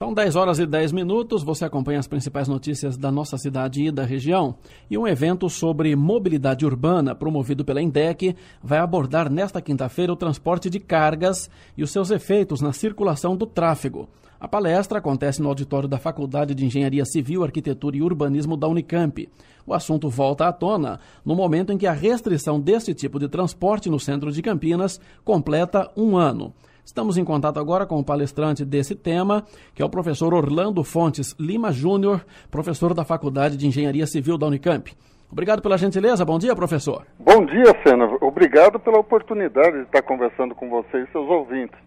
São 10 horas e 10 minutos, você acompanha as principais notícias da nossa cidade e da região. E um evento sobre mobilidade urbana, promovido pela INDEC, vai abordar nesta quinta-feira o transporte de cargas e os seus efeitos na circulação do tráfego. A palestra acontece no auditório da Faculdade de Engenharia Civil, Arquitetura e Urbanismo da Unicamp. O assunto volta à tona no momento em que a restrição deste tipo de transporte no centro de Campinas completa um ano. Estamos em contato agora com o palestrante desse tema, que é o professor Orlando Fontes Lima Júnior, professor da Faculdade de Engenharia Civil da Unicamp. Obrigado pela gentileza. Bom dia, professor. Bom dia, Sena. Obrigado pela oportunidade de estar conversando com você e seus ouvintes.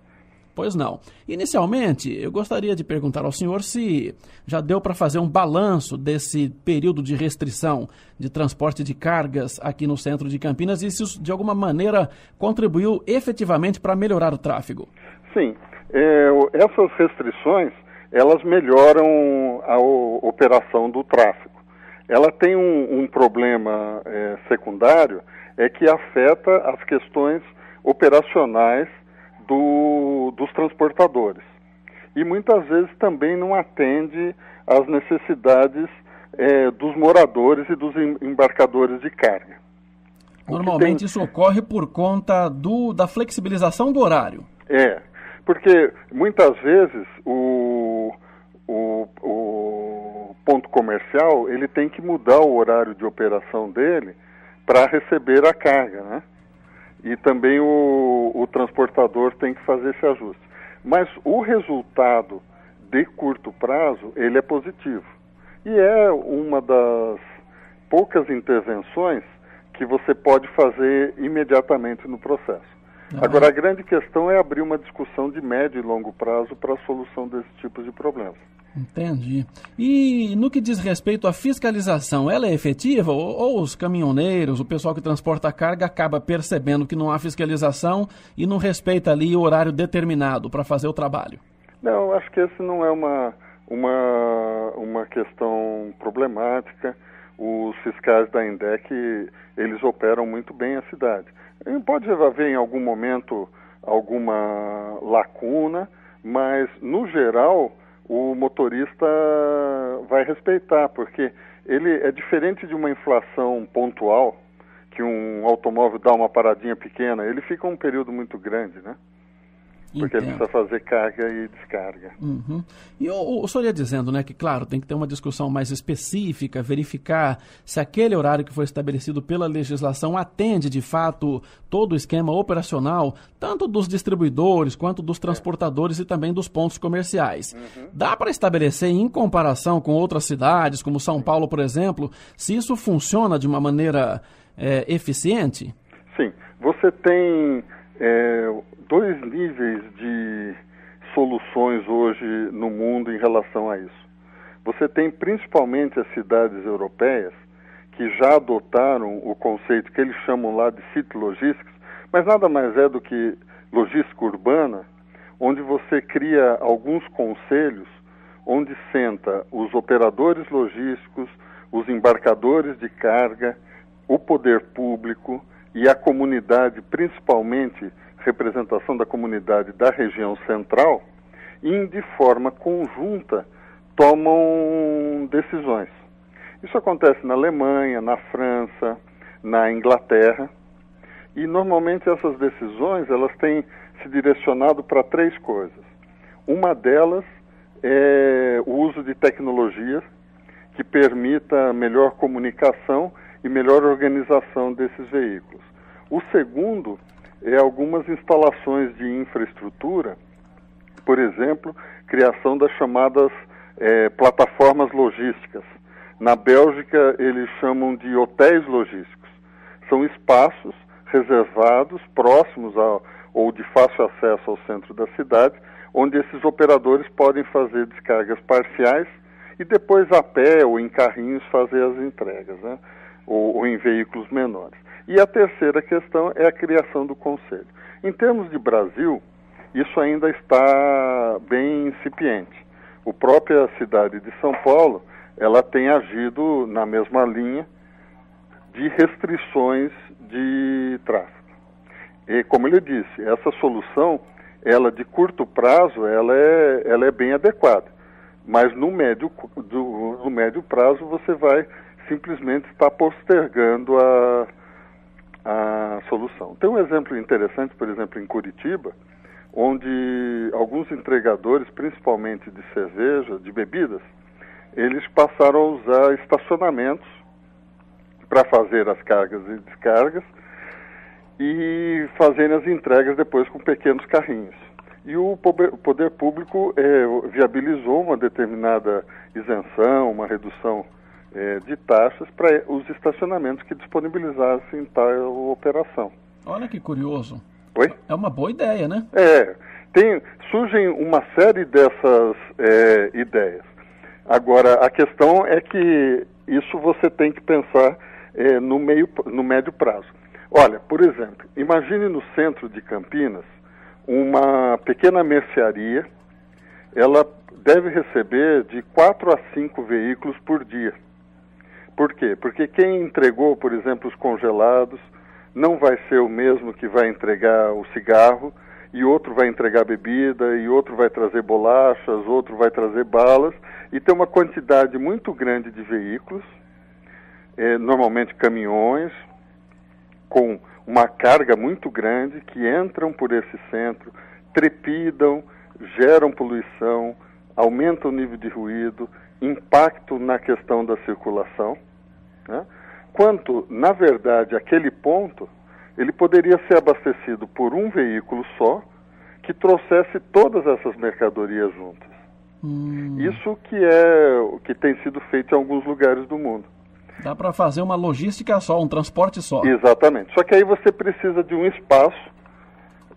Pois não. Inicialmente, eu gostaria de perguntar ao senhor se já deu para fazer um balanço desse período de restrição de transporte de cargas aqui no centro de Campinas e se isso, de alguma maneira, contribuiu efetivamente para melhorar o tráfego. Sim. Essas restrições, elas melhoram a operação do tráfego. Ela tem um problema secundário, é que afeta as questões operacionais dos transportadores. E muitas vezes também não atende às necessidades dos moradores e dos embarcadores de carga. Normalmente isso ocorre por conta da flexibilização do horário. Porque muitas vezes o ponto comercial ele tem que mudar o horário de operação dele para receber a carga, né? E também o transportador tem que fazer esse ajuste. Mas o resultado de curto prazo, ele é positivo. E é uma das poucas intervenções que você pode fazer imediatamente no processo. Agora, a grande questão é abrir uma discussão de médio e longo prazo para a solução desse tipo de problemas. Entendi. E no que diz respeito à fiscalização, ela é efetiva? Ou os caminhoneiros, o pessoal que transporta a carga, acaba percebendo que não há fiscalização e não respeita ali o horário determinado para fazer o trabalho? Não, acho que esse não é uma questão problemática. Os fiscais da INDEC, eles operam muito bem a cidade. Pode haver em algum momento alguma lacuna, mas no geral o motorista vai respeitar, porque ele é diferente de uma inflação pontual, que um automóvel dá uma paradinha pequena, ele fica um período muito grande, né? Porque ele precisa fazer carga e descarga. Uhum. E o senhor ia dizendo, né, que claro, tem que ter uma discussão mais específica, verificar se aquele horário que foi estabelecido pela legislação atende de fato todo o esquema operacional, tanto dos distribuidores quanto dos transportadores e também dos pontos comerciais. Uhum. Dá para estabelecer em comparação com outras cidades, como São Paulo, por exemplo, se isso funciona de uma maneira eficiente? Sim, você tem dois níveis de soluções hoje no mundo em relação a isso. Você tem principalmente as cidades europeias que já adotaram o conceito que eles chamam lá de city logistics, mas nada mais é do que logística urbana, onde você cria alguns conselhos onde senta os operadores logísticos, os embarcadores de carga, o poder público e a comunidade, principalmente representação da comunidade da região central, e de forma conjunta tomam decisões. Isso acontece na Alemanha, na França, na Inglaterra, e normalmente essas decisões elas têm se direcionado para três coisas. Uma delas é o uso de tecnologias que permita melhor comunicação e melhor organização desses veículos. O segundo é algumas instalações de infraestrutura, por exemplo, criação das chamadas plataformas logísticas. Na Bélgica, eles chamam de hotéis logísticos. São espaços reservados, próximos ou de fácil acesso ao centro da cidade, onde esses operadores podem fazer descargas parciais e depois a pé ou em carrinhos fazer as entregas, né? ou em veículos menores. E a terceira questão é a criação do conselho. Em termos de Brasil, isso ainda está bem incipiente. A própria cidade de São Paulo, ela tem agido na mesma linha de restrições de tráfego. E, como ele disse, essa solução, ela de curto prazo, ela é bem adequada. Mas no médio prazo você vai simplesmente estar postergando a solução. Tem um exemplo interessante, por exemplo, em Curitiba, onde alguns entregadores, principalmente de cerveja, de bebidas, eles passaram a usar estacionamentos para fazer as cargas e descargas e fazerem as entregas depois com pequenos carrinhos. E o poder público viabilizou uma determinada isenção, uma redução de taxas para os estacionamentos que disponibilizassem tal operação. Olha que curioso. Oi? É uma boa ideia, né? Surgem uma série dessas ideias. Agora, a questão é que isso você tem que pensar no médio prazo. Olha, por exemplo, imagine no centro de Campinas uma pequena mercearia, ela deve receber de 4 a 5 veículos por dia. Por quê? Porque quem entregou, por exemplo, os congelados, não vai ser o mesmo que vai entregar o cigarro, e outro vai entregar bebida, e outro vai trazer bolachas, outro vai trazer balas, e tem uma quantidade muito grande de veículos, normalmente caminhões, com uma carga muito grande, que entram por esse centro, trepidam, geram poluição, aumentam o nível de ruído, impacto na questão da circulação, né? Quanto, na verdade, aquele ponto, ele poderia ser abastecido por um veículo só, que trouxesse todas essas mercadorias juntas. Isso que tem sido feito em alguns lugares do mundo. Dá para fazer uma logística só, um transporte só. Exatamente. Só que aí você precisa de um espaço,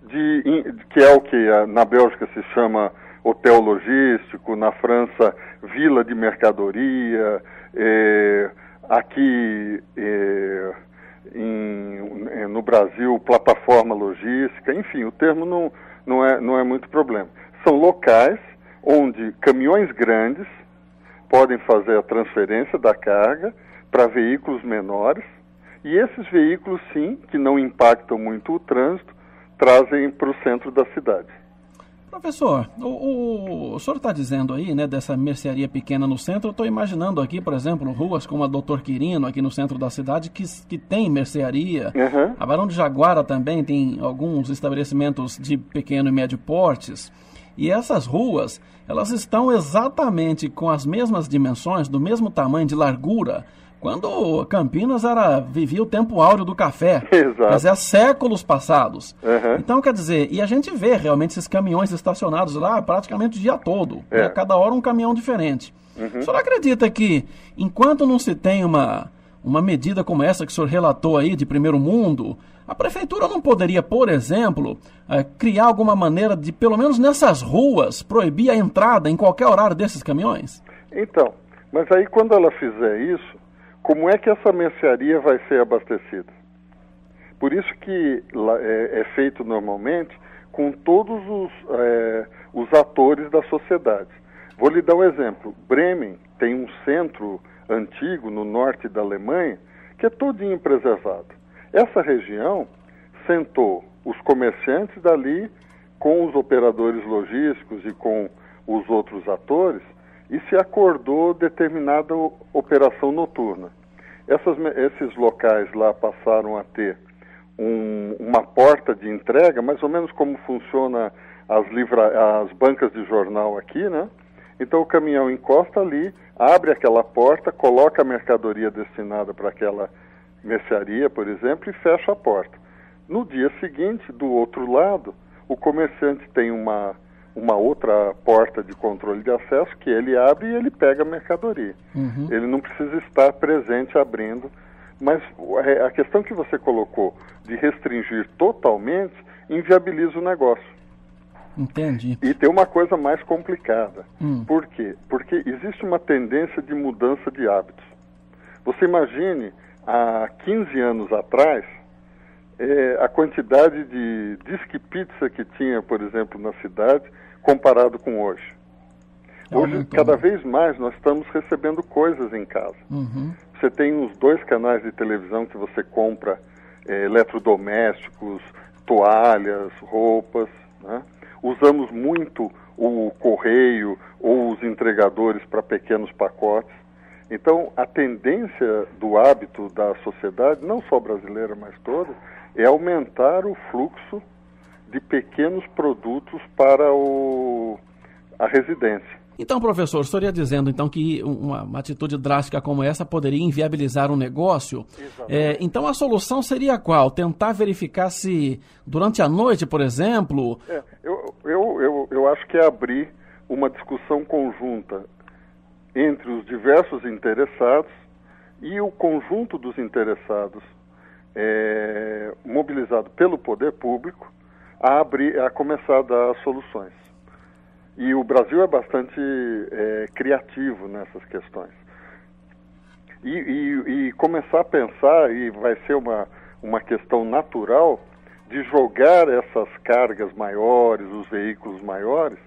que é o que na Bélgica se chama hotel logístico, na França, vila de mercadoria, aqui no Brasil, plataforma logística, enfim, o termo não é muito problema. São locais onde caminhões grandes podem fazer a transferência da carga para veículos menores, e esses veículos, sim, que não impactam muito o trânsito, trazem para o centro da cidade. Professor, o senhor está dizendo aí, né, dessa mercearia pequena no centro. Eu estou imaginando aqui, por exemplo, ruas como a Doutor Quirino, aqui no centro da cidade, que tem mercearia. Uhum. A Barão de Jaguara também tem alguns estabelecimentos de pequeno e médio portes. E essas ruas, elas estão exatamente com as mesmas dimensões, do mesmo tamanho de largura, quando Campinas vivia o tempo áureo do café. Exato. Quer dizer, há séculos passados. Uhum. Então, quer dizer, e a gente vê realmente esses caminhões estacionados lá praticamente o dia todo. Né? Cada hora um caminhão diferente. Uhum. O senhor acredita que, enquanto não se tem uma medida como essa que o senhor relatou aí, de primeiro mundo, a prefeitura não poderia, por exemplo, criar alguma maneira de, pelo menos nessas ruas, proibir a entrada em qualquer horário desses caminhões? Então, mas aí quando ela fizer isso, como é que essa mercearia vai ser abastecida? Por isso que é feito normalmente com todos os atores da sociedade. Vou lhe dar um exemplo. Bremen tem um centro antigo no norte da Alemanha que é todinho preservado. Essa região sentou os comerciantes dali com os operadores logísticos e com os outros atores e se acordou determinada operação noturna. Esses locais lá passaram a ter uma porta de entrega, mais ou menos como funciona as bancas de jornal aqui, né? Então o caminhão encosta ali, abre aquela porta, coloca a mercadoria destinada para aquela mercearia, por exemplo, e fecha a porta. No dia seguinte, do outro lado, o comerciante tem uma outra porta de controle de acesso que ele abre e ele pega a mercadoria. Uhum. Ele não precisa estar presente abrindo, mas a questão que você colocou de restringir totalmente inviabiliza o negócio. Entendi. E tem uma coisa mais complicada. Por quê? Porque existe uma tendência de mudança de hábitos. Você imagine, há 15 anos atrás, a quantidade de disque pizza que tinha, por exemplo, na cidade, comparado com hoje. Hoje, cada vez mais, nós estamos recebendo coisas em casa. Uhum. Você tem uns 2 canais de televisão que você compra eletrodomésticos, toalhas, roupas, né? Usamos muito o correio ou os entregadores para pequenos pacotes. Então, a tendência do hábito da sociedade, não só brasileira, mas toda, é aumentar o fluxo de pequenos produtos para a residência. Então, professor, estaria dizendo então que uma atitude drástica como essa poderia inviabilizar um negócio? Então, a solução seria qual? Tentar verificar se durante a noite, por exemplo... Eu acho que é abrir uma discussão conjunta entre os diversos interessados e o conjunto dos interessados mobilizado pelo poder público a começar a dar soluções. E o Brasil é bastante criativo nessas questões. E começar a pensar, e vai ser uma questão natural, de jogar essas cargas maiores, os veículos maiores,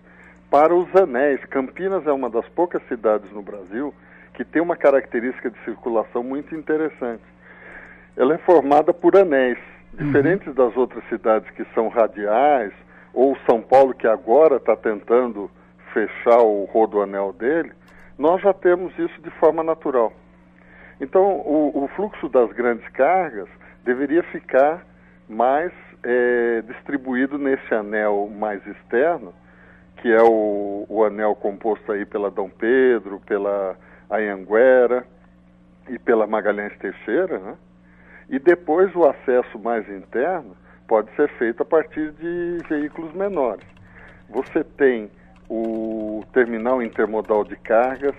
para os anéis. Campinas é uma das poucas cidades no Brasil que tem uma característica de circulação muito interessante. Ela é formada por anéis, diferentes das outras cidades que são radiais, ou São Paulo, que agora está tentando fechar o rodoanel dele. Nós já temos isso de forma natural. Então, o fluxo das grandes cargas deveria ficar mais distribuído nesse anel mais externo, que é o anel composto aí pela Dom Pedro, pela Anhanguera e pela Magalhães Teixeira, né? E depois o acesso mais interno pode ser feito a partir de veículos menores. Você tem o terminal intermodal de cargas,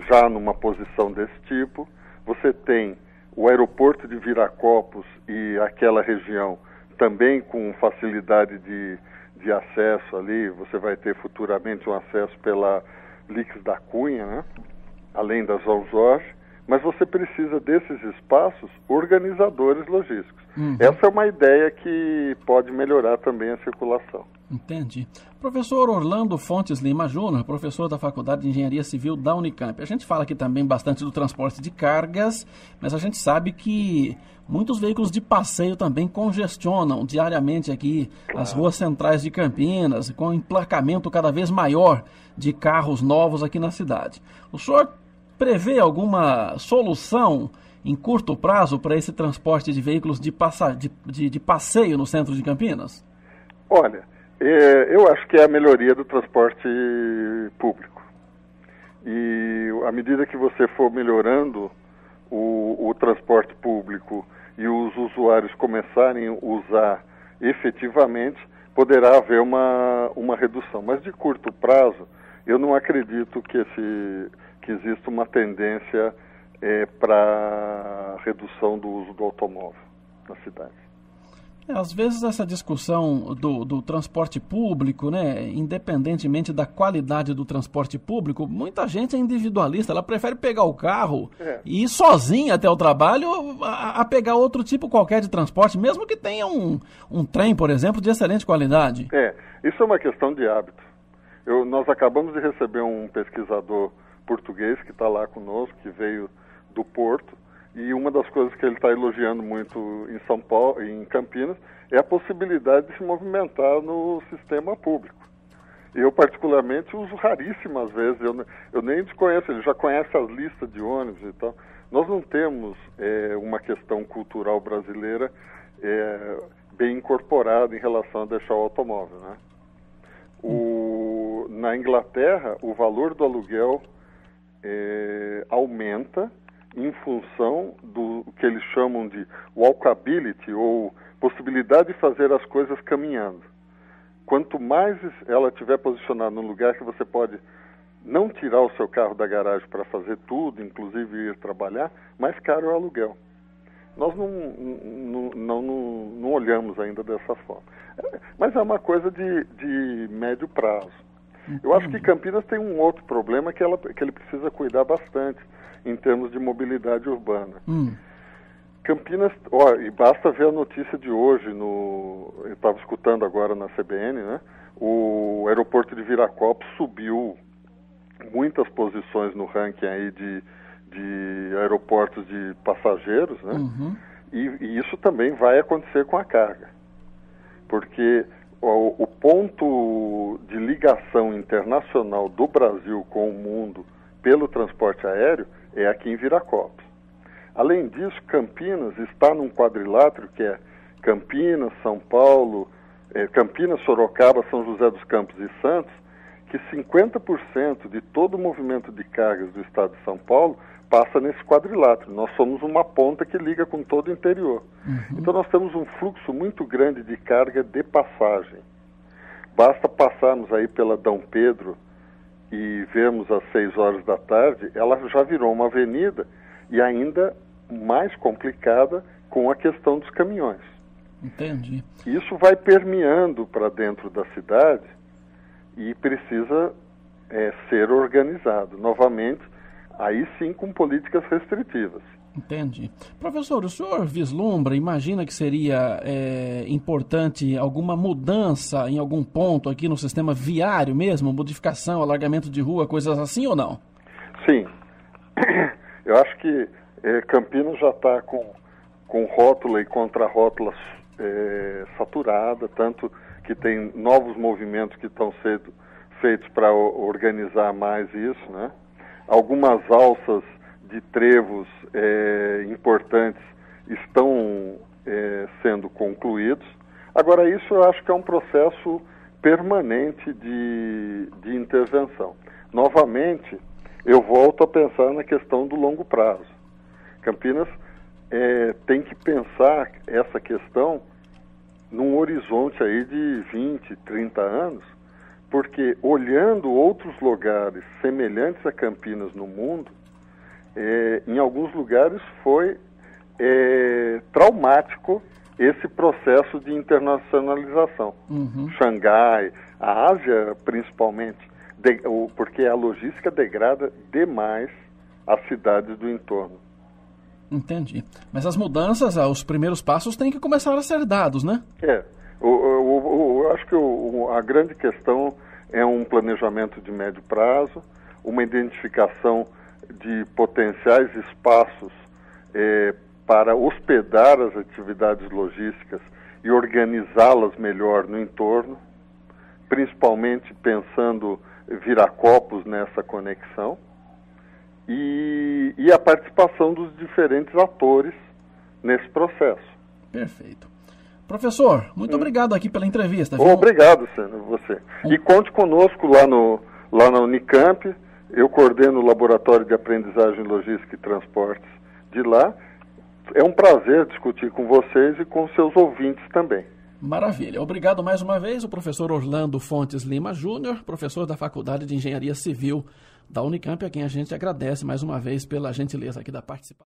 já numa posição desse tipo. Você tem o aeroporto de Viracopos e aquela região também com facilidade de acesso ali. Você vai ter futuramente um acesso pela Lix da Cunha, né? Além da João Jorge. Mas você precisa desses espaços organizadores logísticos. Essa é uma ideia que pode melhorar também a circulação. Entendi. Professor Orlando Fontes Lima Júnior, professor da Faculdade de Engenharia Civil da Unicamp. A gente fala aqui também bastante do transporte de cargas, mas a gente sabe que muitos veículos de passeio também congestionam diariamente aqui as ruas centrais de Campinas, com emplacamento cada vez maior de carros novos aqui na cidade. O senhor prevê alguma solução em curto prazo para esse transporte de veículos de passeio no centro de Campinas? Olha, eu acho que é a melhoria do transporte público. E à medida que você for melhorando o transporte público e os usuários começarem a usar efetivamente, poderá haver uma redução. Mas de curto prazo, eu não acredito que exista uma tendência para redução do uso do automóvel na cidade. Às vezes essa discussão do transporte público, né, independentemente da qualidade do transporte público, muita gente é individualista, ela prefere pegar o carro e ir sozinha até o trabalho a pegar outro tipo qualquer de transporte, mesmo que tenha um trem, por exemplo, de excelente qualidade. Isso é uma questão de hábito. Nós acabamos de receber um pesquisador português que está lá conosco, que veio do Porto, e uma das coisas que ele está elogiando muito em São Paulo, em Campinas, é a possibilidade de se movimentar no sistema público. Eu, particularmente, uso raríssimas vezes, eu nem desconheço, ele já conhece as listas de ônibus e tal. Nós não temos uma questão cultural brasileira bem incorporada em relação a deixar o automóvel, né? Na Inglaterra, o valor do aluguel aumenta em função do que eles chamam de walkability, ou possibilidade de fazer as coisas caminhando. Quanto mais ela estiver posicionada num lugar que você pode não tirar o seu carro da garagem para fazer tudo, inclusive ir trabalhar, mais caro é o aluguel. Nós não olhamos ainda dessa forma. Mas é uma coisa de médio prazo. Eu acho que Campinas tem um outro problema que ele precisa cuidar bastante em termos de mobilidade urbana. Campinas, e basta ver a notícia de hoje, eu estava escutando agora na CBN, né? O aeroporto de Viracopos subiu muitas posições no ranking aí de aeroportos de passageiros, né? E isso também vai acontecer com a carga. Porque o ponto de ligação internacional do Brasil com o mundo pelo transporte aéreo é aqui em Viracopos. Além disso, Campinas está num quadrilátero que é Campinas, São Paulo, Campinas, Sorocaba, São José dos Campos e Santos, que 50% de todo o movimento de cargas do estado de São Paulo passa nesse quadrilátero. Nós somos uma ponta que liga com todo o interior. Então nós temos um fluxo muito grande de carga de passagem. Basta passarmos aí pela Dom Pedro e vermos às 6 horas da tarde, ela já virou uma avenida e ainda mais complicada com a questão dos caminhões. Entendi. Isso vai permeando para dentro da cidade e precisa ser organizado. Novamente, aí sim com políticas restritivas. Entendi. Professor, o senhor vislumbra, imagina que seria importante alguma mudança em algum ponto aqui no sistema viário mesmo, modificação, alargamento de rua, coisas assim ou não? Sim. Eu acho que Campinas já está com rótula e contrarrótula saturada, tanto que tem novos movimentos que estão sendo feitos para organizar mais isso, né? Algumas alças de trevos importantes estão sendo concluídos. Agora, isso eu acho que é um processo permanente de intervenção. Novamente, eu volto a pensar na questão do longo prazo. Campinas tem que pensar essa questão num horizonte aí de 20, 30 anos, porque olhando outros lugares semelhantes a Campinas no mundo, em alguns lugares foi traumático esse processo de internacionalização. Xangai, a Ásia principalmente, porque a logística degrada demais as cidades do entorno. Entendi. Mas as mudanças, os primeiros passos têm que começar a ser dados, né? Eu acho que a grande questão é um planejamento de médio prazo, uma identificação de potenciais espaços para hospedar as atividades logísticas e organizá-las melhor no entorno, principalmente pensando Viracopos nessa conexão, e a participação dos diferentes atores nesse processo. Perfeito. Professor, muito obrigado aqui pela entrevista. Obrigado, você. E conte conosco lá na Unicamp. Eu coordeno o Laboratório de Aprendizagem, Logística e Transportes de lá. É um prazer discutir com vocês e com seus ouvintes também. Maravilha. Obrigado mais uma vez, o professor Orlando Fontes Lima Júnior, professor da Faculdade de Engenharia Civil da Unicamp, a quem a gente agradece mais uma vez pela gentileza aqui da participação.